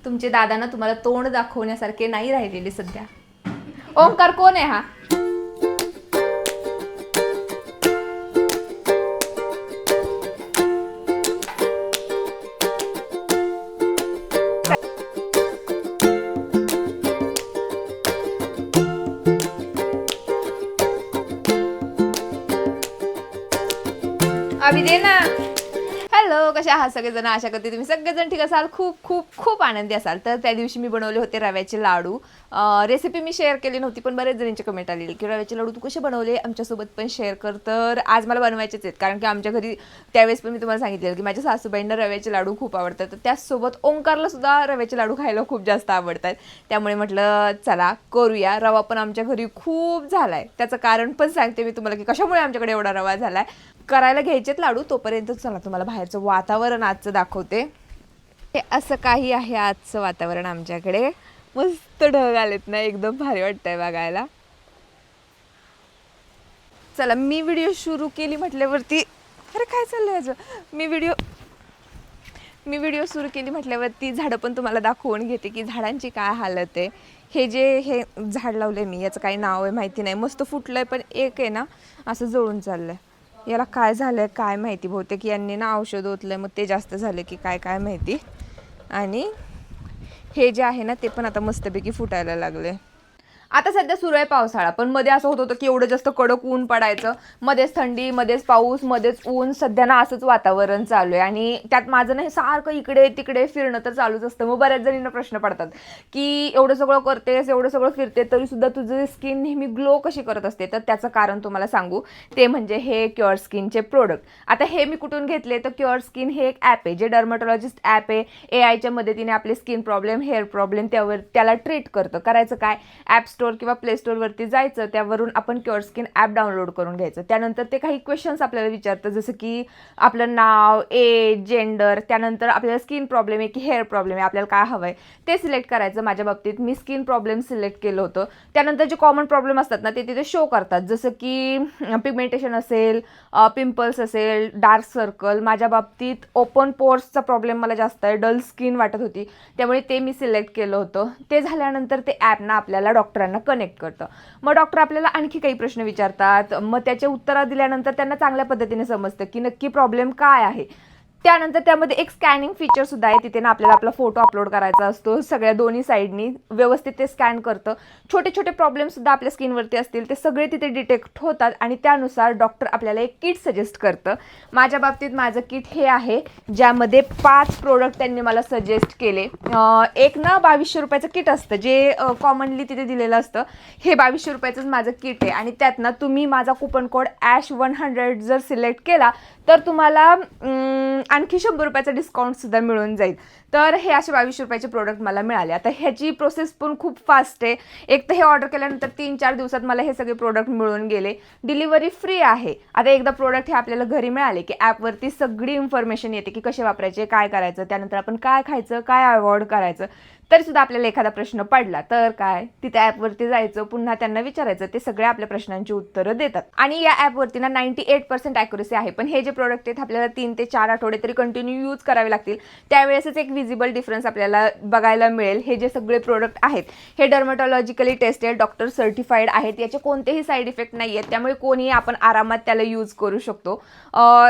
तुमचे दादा ना तुम्हाला तोंड दाखवण्यासारखे नाही राहिलेले सध्या. ओंकार कोण आहे हा? अभि दे ना. हॅलो, कशा आहात सगळेजण? आशा करते तुम्ही सगळेजण ठीक असाल, खूप खूप खूप आनंदी असाल. तर त्या दिवशी मी बनवले होते रव्याचे लाडू. रेसिपी मी शेअर केली नव्हती, पण बरेच जणांचे कमेंट आलेली की रव्याचे लाडू तू कसे बनवले, आमच्यासोबत पण शेअर कर. तर आज मला बनवायचेच आहेत, कारण की आमच्या घरी त्यावेळेस पण मी तुम्हाला सांगितलेलं की माझ्या सासूबाईंना रव्याचे लाडू खूप आवडतात. तर त्याचसोबत ओंकारला सुद्धा रव्याचे लाडू खायला खूप जास्त आवडतात. त्यामुळे म्हटलं चला करूया. रवा पण आमच्या घरी खूप झालाय, त्याचं कारण पण सांगते मी तुम्हाला की कशामुळे आमच्याकडे एवढा रवा झालाय. करायला घ्यायचेत लाडू, तोपर्यंत चला तुम्हाला बाहेरचं वातावरण आजचं दाखवते. हे असं काही आहे आजचं वातावरण आमच्याकडे. मस्त ढग आलेत ना, एकदम भारी वाटतंय बघायला. चला, मी व्हिडिओ सुरू केली म्हटल्यावरती, अरे काय चाललंय याचं, मी व्हिडिओ सुरू केली म्हटल्यावरती झाडं पण तुम्हाला दाखवून घेते की झाडांची काय हालत आहे. हे झाड लावले मी, याचं काही नाव आहे माहिती नाही, मस्त फुटलंय, पण एक आहे ना असं जळून चाललंय. याला काय झालंय काय माहिती, बहुतेक यांनी ना औषध ओतलंय, मग ते जास्त झालं की काय काय माहिती. आणि हे जे आहे ना ते पण आता मस्तपैकी फुटायला लागले. आता सध्या सुरू आहे पावसाळा, पण मध्ये असं होत होतं की एवढं जास्त कडक ऊन पडायचं, मध्येच थंडी, मध्येच पाऊस, मध्येच ऊन. सध्या ना असंच वातावरण चालू आहे. आणि त्यात माझं ना हे सारखं इकडे तिकडे फिरणं तर चालूच असतं. मग बऱ्याच जणींना प्रश्न पडतात की एवढं सगळं करतेस, एवढं सगळं फिरते, तरी सुद्धा तुझी स्किन नेहमी ग्लो कशी करत असते. तर त्याचं कारण तुम्हाला सांगू, ते म्हणजे हे क्युअर स्किनचे प्रोडक्ट. आता हे मी कुठून घेतले, तर क्युअर स्किन हे एक ॲप आहे, जे डर्मॅटॉलॉजिस्ट ॲप आहे. AI च्या मदतीने आपले स्किन प्रॉब्लेम, हेअर प्रॉब्लेम त्याला ट्रीट करतं. करायचं काय, ॲप स्टोअर किंवा प्ले स्टोअरवरती जायचं, त्यावरून आपण क्युअर स्किन ॲप डाउनलोड करून घ्यायचं. त्यानंतर ते काही क्वेश्चन्स आपल्याला विचारतं, जसं की आपलं नाव, एज, जेंडर, त्यानंतर आपल्याला स्किन प्रॉब्लेम आहे की हेअर प्रॉब्लेम आहे, आपल्याला काय हवं आहे ते सिलेक्ट करायचं. माझ्या बाबतीत मी स्किन प्रॉब्लेम सिलेक्ट केलं होतं. त्यानंतर जे कॉमन प्रॉब्लेम असतात ना ते तिथे शो करतात, जसं की पिगमेंटेशन असेल, पिंपल्स असेल, डार्क सर्कल. माझ्या बाबतीत ओपन पोर्सचा प्रॉब्लेम मला जास्त आहे, डल स्किन वाटत होती, त्यामुळे ते मी सिलेक्ट केलं होतं. ते झाल्यानंतर ते ॲप ना आपल्याला डॉक्टरांना कनेक्ट करतं. मग डॉक्टर आपल्याला आणखी काही प्रश्न विचारतात, मग त्याचे उत्तरं दिल्यानंतर त्यांना चांगल्या पद्धतीने समजतं की नक्की प्रॉब्लेम काय आहे. त्यानंतर त्यामध्ये एक स्कॅनिंग फीचर सुद्धा आहे, तिथे ना आपल्याला आपला फोटो अपलोड करायचा असतो, सगळ्या दोन्ही साईडनी व्यवस्थित ते स्कॅन करतं. छोटे छोटे प्रॉब्लेम सुद्धा आपल्या स्किनवरती असतील ते सगळे तिथे डिटेक्ट होतात, आणि त्यानुसार डॉक्टर आपल्याला एक किट सजेस्ट करतं. माझ्या बाबतीत माझं किट हे आहे, ज्यामध्ये 5 प्रोडक्ट त्यांनी मला सजेस्ट केले. एक ना 2200 रुपयाचं किट असतं, जे कॉमनली तिथे दिलेलं असतं. हे 2200 रुपयाचंच माझं किट आहे, आणि त्यात ना तुम्ही माझा कुपन कोड ASH100 जर सिलेक्ट केला तर तुम्हाला आणखी 100 रुपयाचा डिस्काउंटसुद्धा मिळून जाईल. तर हे असे 2200 रुपयाचे प्रोडक्ट मला मिळाले. आता ह्याची प्रोसेस पण खूप फास्ट आहे. एक तर हे ऑर्डर केल्यानंतर 3-4 दिवसात मला हे सगळे प्रोडक्ट मिळून गेले. डिलिव्हरी फ्री आहे. आता एकदा प्रोडक्ट हे आपल्याला घरी मिळाले की ॲपवरती सगळी इन्फॉर्मेशन येते की कसे वापरायचे, काय करायचं, त्यानंतर आपण काय खायचं, काय अवॉइड करायचं. तरी सुद्धा आपल्याला एखादा प्रश्न पडला तर काय, तिथे ॲपवरती जायचं, पुन्हा त्यांना विचारायचं, ते सगळे आपल्या प्रश्नांची उत्तरं देतात. आणि या ॲपवरती ना 98% ॲक्युरेसी आहे. पण हे जे प्रोडक्ट आहेत आपल्याला 3 ते 4 आठवडे तरी कंटिन्यू यूज करावे लागतील, त्यावेळेसच एक विजिबल डिफरन्स आपल्याला बघायला मिळेल. हे जे सगळे प्रोडक्ट आहेत हे डर्मॅटॉलॉजिकली टेस्टेड, डॉक्टर सर्टिफाईड आहेत, याचे कोणतेही साईड इफेक्ट नाही आहेत, त्यामुळे कोणीही आपण आरामात त्याला यूज करू शकतो.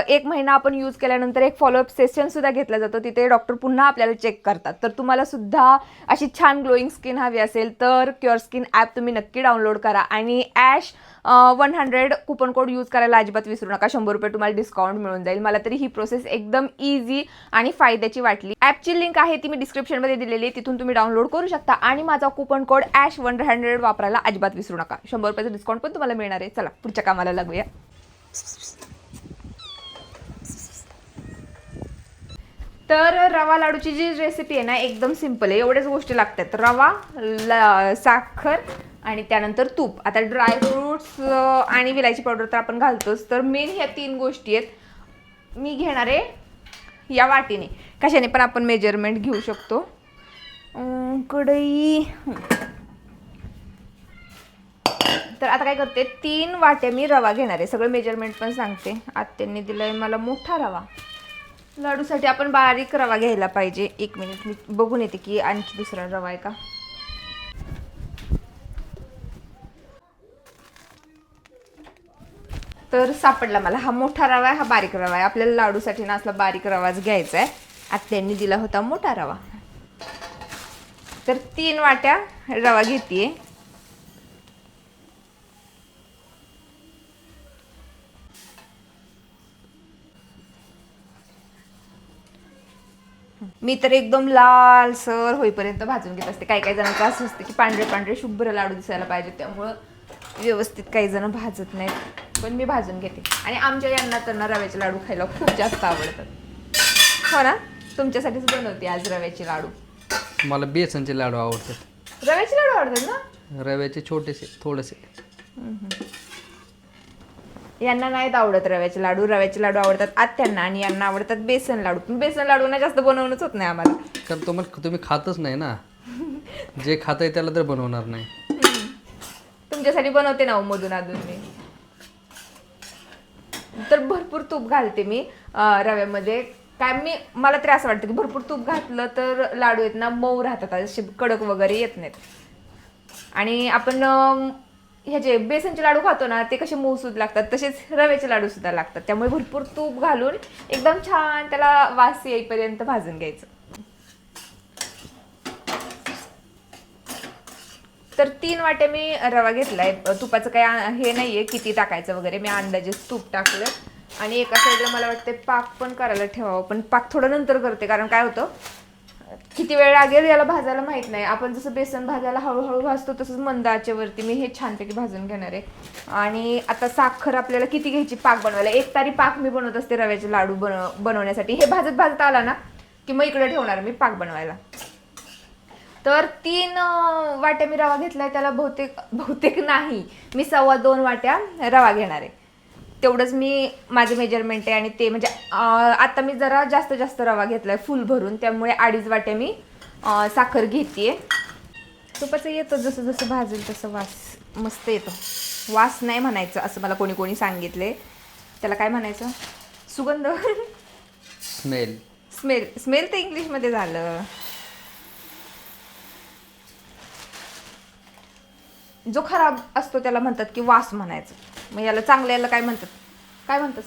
1 महिना आपण यूज केल्यानंतर एक फॉलोअप सेशन सुद्धा घेतला जातो, तिथे डॉक्टर पुन्हा आपल्याला चेक करतात. तर तुम्हाला सुद्धा अशी छान ग्लोईंग स्किन हवी असेल तर क्युअर स्किन ॲप तुम्ही नक्की डाउनलोड करा, आणि ASH100 कुपन कोड यूज करायला अजिबात विसरू नका. 100 रुपये तुम्हाला डिस्काउंट मिळून जाईल. मला तरी ही प्रोसेस एकदम इझी आणि फायद्याची वाटली. ॲपची लिंक आहे ती मी डिस्क्रिप्शनमध्ये दिलेली आहे, तिथून तुम्ही डाउनलोड करू शकता. आणि माझा कुपन कोड ASH100 वापरायला अजिबात विसरू नका. 100 रुपयाचं डिस्काउंट पण तुम्हाला मिळणार आहे. चला पुढच्या कामाला लागूया. तर रवा लाडूची जी रेसिपी आहे ना एकदम सिंपल आहे. एवढ्याच गोष्टी लागतात, रवा, साखर आणि त्यानंतर तूप. आता ड्रायफ्रूट्स आणि विलायची पावडर तर आपण घालतोच, तर मेन ह्या 3 गोष्टी आहेत. मी घेणार आहे या वाटीने, कशाने पण आपण मेजरमेंट घेऊ शकतो. कढई. तर आता काय करते, 3 वाट्या मी रवा घेणार आहे. सगळं मेजरमेंट पण सांगते. आत्यांनी दिलं आहे मला मोठा रवा, लाडूसाठी आपण बारीक रवा घ्यायला पाहिजे. 1 मिनिट मी बघून येते की आणखी दुसरा रवा आहे का. तर सापडला मला. हा मोठा रवा आहे, हा बारीक रवा आहे. आपल्याला लाडूसाठी ना असला बारीक रवाच घ्यायचा आहे. आत्यांनी दिला होता मोठा रवा. तर 3 वाट्या रवा घेते. मी तर एकदम लालसर होईपर्यंत भाजून घेत असते. काही काही जणांचं असं असतं की पांढरे पांढरे शुभ्र लाडू दिसायला पाहिजे, त्यामुळं व्यवस्थित काही जण भाजत नाहीत, पण मी भाजून घेते. आणि आमच्या यांना तर ना रव्याचे लाडू खायला खूप जास्त आवडतात. हो ना, तुमच्यासाठीच बनवते आज रव्याचे लाडू. मला बेसनचे लाडू आवडतात. रव्याचे लाडू आवडतात ना? रव्याचे छोटेसे थोडेसे. यांना नाहीत आवडत रव्याचे लाडू. रव्याचे लाडू आवडतात आत्यांना आणि यांना आवडतात बेसन लाडू. पण बेसन लाडू ना जास्त बनवणंच होत नाही आम्हाला. कारण तुम्ही खातच नाही ना. जे खाताय त्याला तर बनवणार नाही. तुमच्यासाठी बनवते ना मधून अधून मी. तर भरपूर तूप घालते मी रव्यामध्ये. मला तरी असं वाटतं की भरपूर तूप घातलं तर लाडू आहेत ना मऊ राहतात, असे कडक वगैरे येत नाहीत. आणि आपण ह्याचे बेसनचे लाडू खातो ना ते कसे मऊसूद लागतात, तसेच रव्याचे लाडू सुद्धा लागतात. त्यामुळे भरपूर तूप घालून एकदम छान त्याला वास येईपर्यंत भाजून घ्यायचं. तर 3 वाटे मी रवा घेतलाय. तुपाचं काही हे नाहीये किती टाकायचं वगैरे, मी अंदाजे तूप टाकलं. आणि एका साईडला मला वाटते पाक पण करायला ठेवावं, पण पाक थोडं नंतर करते. कारण काय होतं, किती वेळ लागेल याला भाजायला माहित नाही. आपण जसं बेसन भाजायला हळूहळू भाजतो तसंच मंद आचेवरती मी हे छानपैकी भाजून घेणार आहे. आणि आता साखर आपल्याला किती घ्यायची पाक बनवायला, 1 तारी पाक मी बनवत असते रव्याचे लाडू बनवण्यासाठी. हे भाजत आला ना की मग इकडे ठेवणार मी पाक बनवायला. तर 3 वाट्या मी रवा घेतलाय, त्याला बहुतेक नाही, मी 2.25 वाट्या रवा घेणार आहे. तेवढंच मी माझं मेजरमेंट आहे. आणि ते म्हणजे आता मी जरा जास्त रवा घेतलाय फुल भरून, त्यामुळे 2.5 वाट्या मी साखर घेते. तुपाचं येतं जसं जसं भाजेल तसं वास मस्त येतो. वास नाही म्हणायचं असं मला कोणी सांगितले. त्याला काय म्हणायचं, सुगंध. स्मेल तर इंग्लिशमध्ये झालं. जो खराब असतो त्याला म्हणतात की वास म्हणायचं. मग याला चांगल्याला काय म्हणतात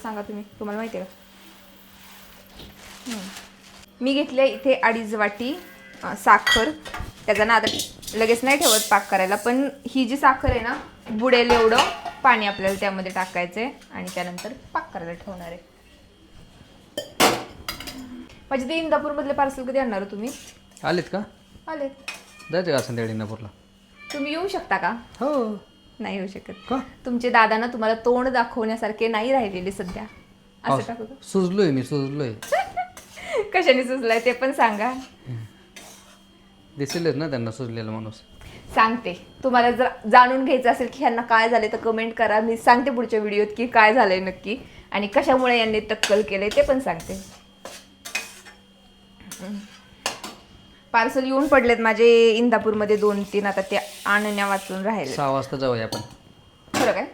सांगा तुम्हाला माहिती आहे का? मी घेतले इथे 2.5 वाटी साखर. त्याचा ना आता लगेच नाही ठेवत पाक करायला, पण ही जी साखर आहे ना बुडेल एवढं पाणी आपल्याला त्यामध्ये टाकायचंय आणि त्यानंतर पाक करायला ठेवणार आहे. म्हणजे ते इंदापूरमधले पार्सल कधी आणणार तुम्ही? आलेत का? आलेत. जायचं का संध्याकाळी इंदापूरला? तुम्ही येऊ शकता का? हो. नाही येऊ शकत का? तुमचे दादा ना तुम्हाला तोंड दाखवण्यासारखे नाही राहिलेले सध्या. असं टाकू का? सुजलोय. कशाने सुचलाय ते पण सांगा. दिसेलच ना त्यांना सुजलेला माणूस. सांगते. तुम्हाला जर जाणून घ्यायचं असेल की ह्यांना काय झाले तर कमेंट करा. मी सांगते पुढच्या व्हिडिओत की काय झालंय नक्की आणि कशामुळे यांनी टक्कल केलंय ते पण सांगते. पार्सल येऊन पडलेत माझे इंदापूरमध्ये 2-3. आता ते आणण्या वाचून राहिले. 6 वाजता जाऊया आपण. खरं काय?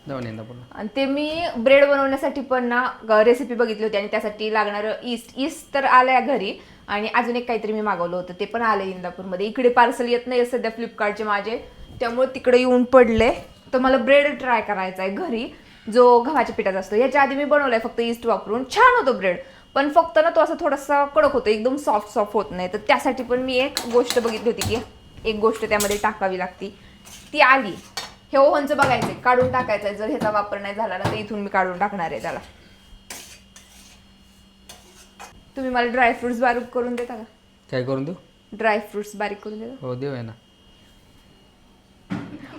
जाऊन इंदापूरला. आणि ते मी ब्रेड बनवण्यासाठी पण ना रेसिपी बघितली होती आणि त्यासाठी लागणारं ईस्ट तर आलंय घरी. आणि अजून एक काहीतरी मी मागवलं होतं ते पण आलं इंदापूरमध्ये. इकडे पार्सल येत नाही सध्या फ्लिपकार्टचे माझे, त्यामुळे तिकडे येऊन पडले. तर मला ब्रेड ट्राय करायचा आहे घरी, जो गव्हाच्या पिठाचा असतो. याच्या आधी मी बनवलाय फक्त ईस्ट वापरून. छान होतो ब्रेड, पण फक्त ना तो असं थोडासा कडक होतो, एकदम सॉफ्ट होत नाही. तर त्यासाठी पण मी एक गोष्ट बघितली होती की एक गोष्ट त्यामध्ये टाकावी लागती. ती आली. हे ओव्हनचं बघायचंय, काढून टाकायचंय. जर ह्याचा वापर नाही झाला ना तर इथून मी काढून टाकणार आहे त्याला. तुम्ही मला ड्रायफ्रुट्स बारीक करून देता का? काय करून देऊ? ड्रायफ्रुट्स बारीक करून देता? हो देऊया ना.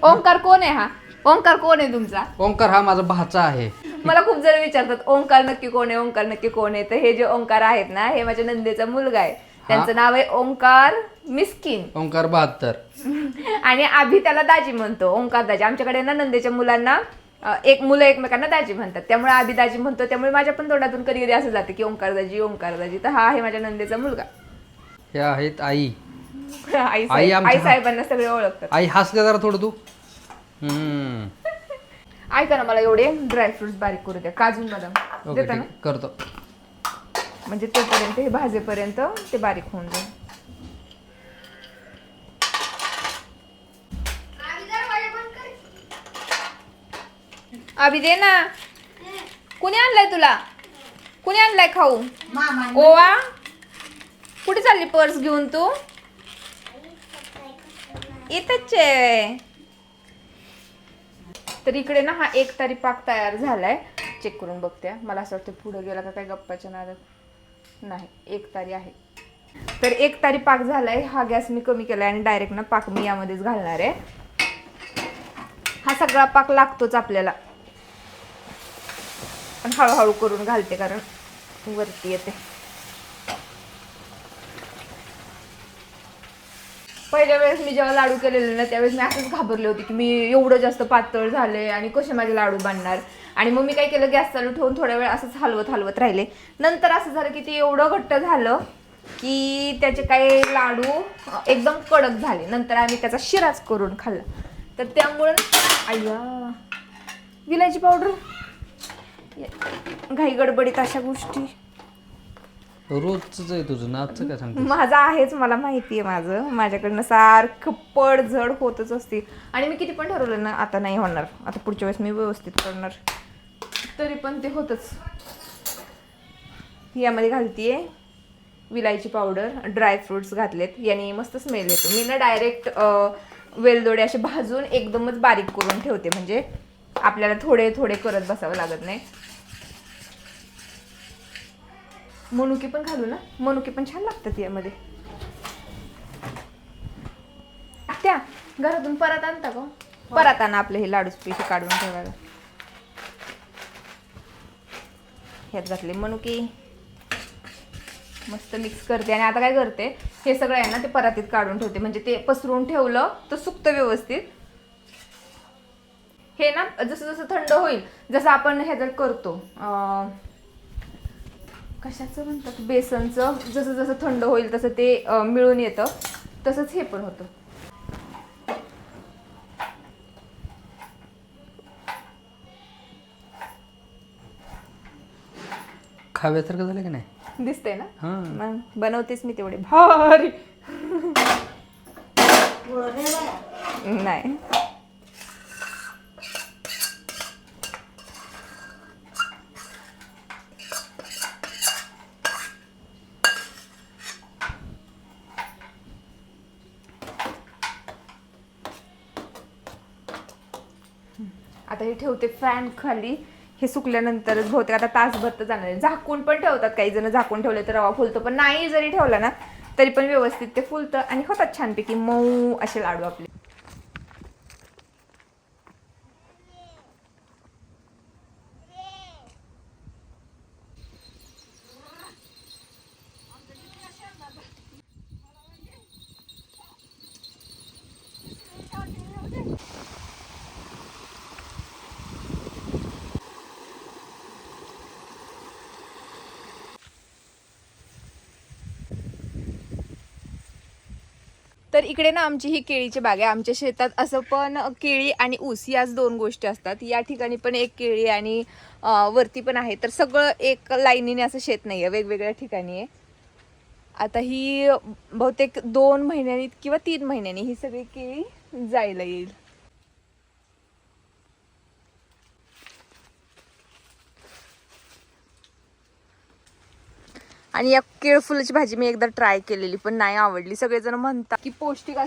ओंकार कोण आहे हा? ओंकार कोण आहे तुमचा? ओंकार हा माझा भाचा आहे. मला खूप जण विचारतात ओंकार नक्की कोण आहे, ओंकार नक्की कोण आहे. तर हे जे ओंकार आहेत ना हे माझ्या नंदेचा मुलगा आहे. त्यांचं नाव आहे ओंकार मिस्किन. ओंकार 72. आणि आभी त्याला दाजी म्हणतो, ओंकार दाजी. आमच्याकडे ना नंदेच्या मुलांना मुलं एकमेकांना दाजी म्हणतात, त्यामुळे आभी दाजी म्हणतो. त्यामुळे माझ्या पण तोंडातून कधी कधी असं जाते की ओंकार दाजी, ओंकार दाजी. तर हा आहे माझ्या नंदेचा मुलगा. हे आहेत आई. आई साहेबांना सगळे ओळखतात. आई हसले जरा थोडं तू. ऐका ना, मला एवढे ड्रायफ्रुट्स बारीक करू द्या. काजू बदाम देता ना? करतो. म्हणजे तोपर्यंत हे भाजेपर्यंत ते बारीक होऊन जाईल. अभि दे ना. कुणी आणलाय तुला? कुणी आणलाय खाऊ? ओवा, कुठे चालली पर्स घेऊन तू? इथंच आहे. तर इकडे ना हा एक तारी पाक तयार झालाय. चेक करून बघते. मला असं वाटतं पुढे गेला का काय गप्पाच्या नादात. नाही, एक तारी आहे. तर एक तारी पाक झालाय. हा गॅस मी कमी केलाय आणि डायरेक्ट ना पाक मी यामध्येच घालणार आहे. हा सगळा पाक लागतोच आपल्याला, पण हळूहळू करून घालते कारण वरती येते. पहिल्या वेळेस मी जेव्हा लाडू केलेले ना त्यावेळेस मी असंच घाबरले होते की मी एवढं जास्त पातळ झाले आणि कसे माझे लाडू बांधणार. आणि मग मी काय केलं, गॅस चालू ठेवून थोड्या वेळ असंच हलवत राहिले. नंतर असं झालं की ते एवढं घट्ट झालं की त्याचे काही लाडू एकदम कडक झाले. नंतर आम्ही त्याचा शिराच करून खाल्ला. तर त्यामुळं अय्या, विलायची पावडर, घाई गडबडीत अशा गोष्टी. रोजच आहे तुझं नाचचं काय सांगते? माझं आहेच, मला माहिती आहे. माझ्याकडनं सारखं पडझड होतच असते. आणि मी किती पण ठरवलं ना आता नाही होणार, आता पुढच्या वेळेस मी व्यवस्थित करणार, तरी पण ते होतच. यामध्ये घालतीये विलायची पावडर, ड्रायफ्रुट्स घातलेत, याने मस्त स्मेल येतो. मी ना डायरेक्ट वेलदोडे असे भाजून एकदमच बारीक करून ठेवते, म्हणजे आपल्याला थोडे थोडे करत बसावं लागत नाही. मनुके पण घालू ना, मनुके पण छान लागतात यामध्ये. त्या घरातून परत आणता का? परत आणा आपले हे लाडूच पिशे काढून ठेवायला. ह्यात घातले मनुके, मस्त मिक्स करते. आणि आता काय करते, हे सगळं आहे ना ते परातीत काढून ठेवते, म्हणजे ते पसरून ठेवलं तर सुकतं व्यवस्थित. हे ना जसं जसं थंड होईल, जसं आपण ह्याच्यात करतो कशाचं म्हणतात, बेसनचं, जसं जसं थंड होईल तसं ते मिळून येतं, तसंच हे पण होतं. खाव्यासारखं झालं की नाही? दिसतंय ना? हां, मग बनवतेच मी तेवढे भारी. नाही, आता हे ठेवते फॅन खाली. हे सुकल्यानंतरच बहुतेक आता तासभर तर जाणार आहे. झाकून पण ठेवतात काही जण, झाकून ठेवले तर रवा फुलतो, पण नाही जरी ठेवला ना तरी पण व्यवस्थित ते फुलतं आणि होतात छानपैकी मऊ असे लाडू आपले. तर इकडे ना आमची ही केळीची बाग आहे. आमच्या शेतात असं पण केळी आणि ऊस याच दोन गोष्टी असतात. या ठिकाणी पण एक केळी आणि वरती पण आहे. तर सगळं एक लाईनीने असं शेत नाही आहे, वेगवेगळ्या ठिकाणी आहे. आता ही बहुतेक 2 महिन्यांनी किंवा 3 महिन्यांनी ही सगळी केळी जायला येईल. आणि या केळफुलाची भाजी मी एकदा ट्राय केलेली पण नाही आवडली. सगळेजण म्हणतात की पौष्टिक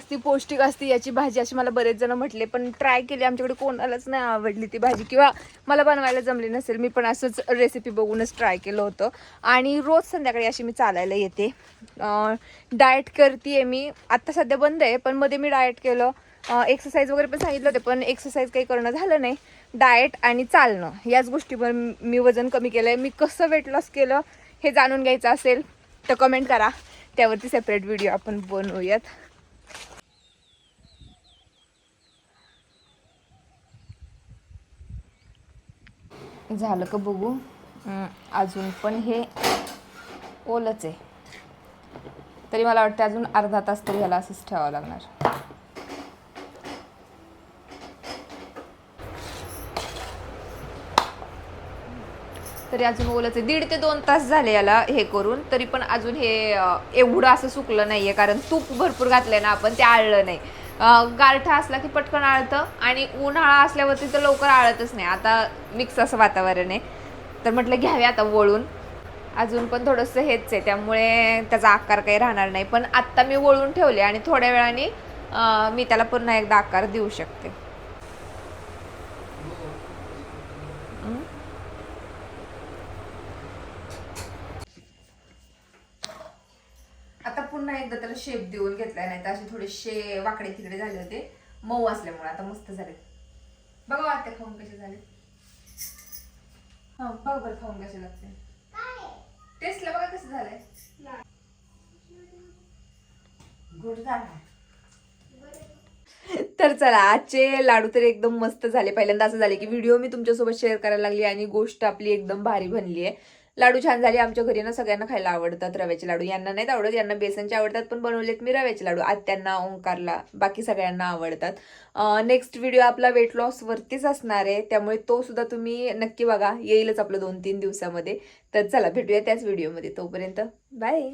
असते याची भाजी, अशी मला बरेच जण म्हटले, पण ट्राय केली, आमच्याकडे कोणालाच नाही आवडली ती भाजी, किंवा मला बनवायला जमली नसेल. मी पण असंच रेसिपी बघूनच ट्राय केलं होतं. आणि रोज संध्याकाळी अशी मी चालायला येते, डाएट करते मी. आत्ता सध्या बंद आहे, पण मध्ये मी डाएट केलं, एक्सरसाइज वगैरे पण सांगितलं होते, पण एक्सरसाइज काही करणं झालं नाही. डाएट आणि चालणं याच गोष्टीवर मी वजन कमी केलं आहे. मी कसं वेट लॉस केलं हे जाणून घ्यायचं असेल तर कमेंट करा, त्यावरती सेपरेट व्हिडिओ आपण बनवूयात. झालं का बघू, अजून पण हे ओलच आहे, तरी मला वाटतं अजून अर्धा तास तरी ह्याला असंच ठेवावं लागणार. तरी अजून ओलंच आहे. 1.5 ते 2 तास झाले याला हे करून, तरी पण अजून हे एवढं असं सुकलं नाहीये, कारण तूप भरपूर घातलंय ना आपण, ते आळलं नाही. गारठा असला की पटकन आळतं आणि उन्हाळा असल्यावरती तर लवकर आळतच नाही. आता मिक्स असं वातावरण आहे, तर म्हटलं घ्यावे आता वळून. अजून पण थोडंसं हेच आहे, त्यामुळे त्याचा आकार काही राहणार नाही. पण आत्ता मी वळून ठेवले आणि थोड्या वेळाने मी त्याला पुन्हा एकदा आकार देऊ शकते. आता पुन्हा एकदा त्याला शेप देऊन घेतलाय, नाही तर असे थोडेसे वाकडे तिकडे झाले होते मऊ असल्यामुळे. आता मस्त झाले. बघा आता खाऊन कसे झाले. हा बघ बरं खाऊन कसे लागते. टेस्टला बघा कसं झालंय. गुड झाला. तर चला, आजचे लाडू तर एकदम मस्त झाले. पहिल्यांदा असं झाले की व्हिडिओ मी तुमच्यासोबत शेअर करायला लागली आणि गोष्ट आपली एकदम भारी बनली आहे. लाडू छान झाले. आमच्या घरी ना सगळ्यांना खायला आवडतात रव्याचे लाडू. यांना नाहीत आवडत, यांना बेसनचे आवडतात, पण बनवलेत मी रव्याचे लाडू. आत्यांना, ओंकारला, बाकी सगळ्यांना आवडतात. नेक्स्ट व्हिडिओ आपला वेट लॉस वरतीच असणार आहे, त्यामुळे तो सुद्धा तुम्ही नक्की बघा. येईलच आपलं 2-3 दिवसामध्ये. तर चला भेटूया त्याच व्हिडिओमध्ये. तोपर्यंत बाय.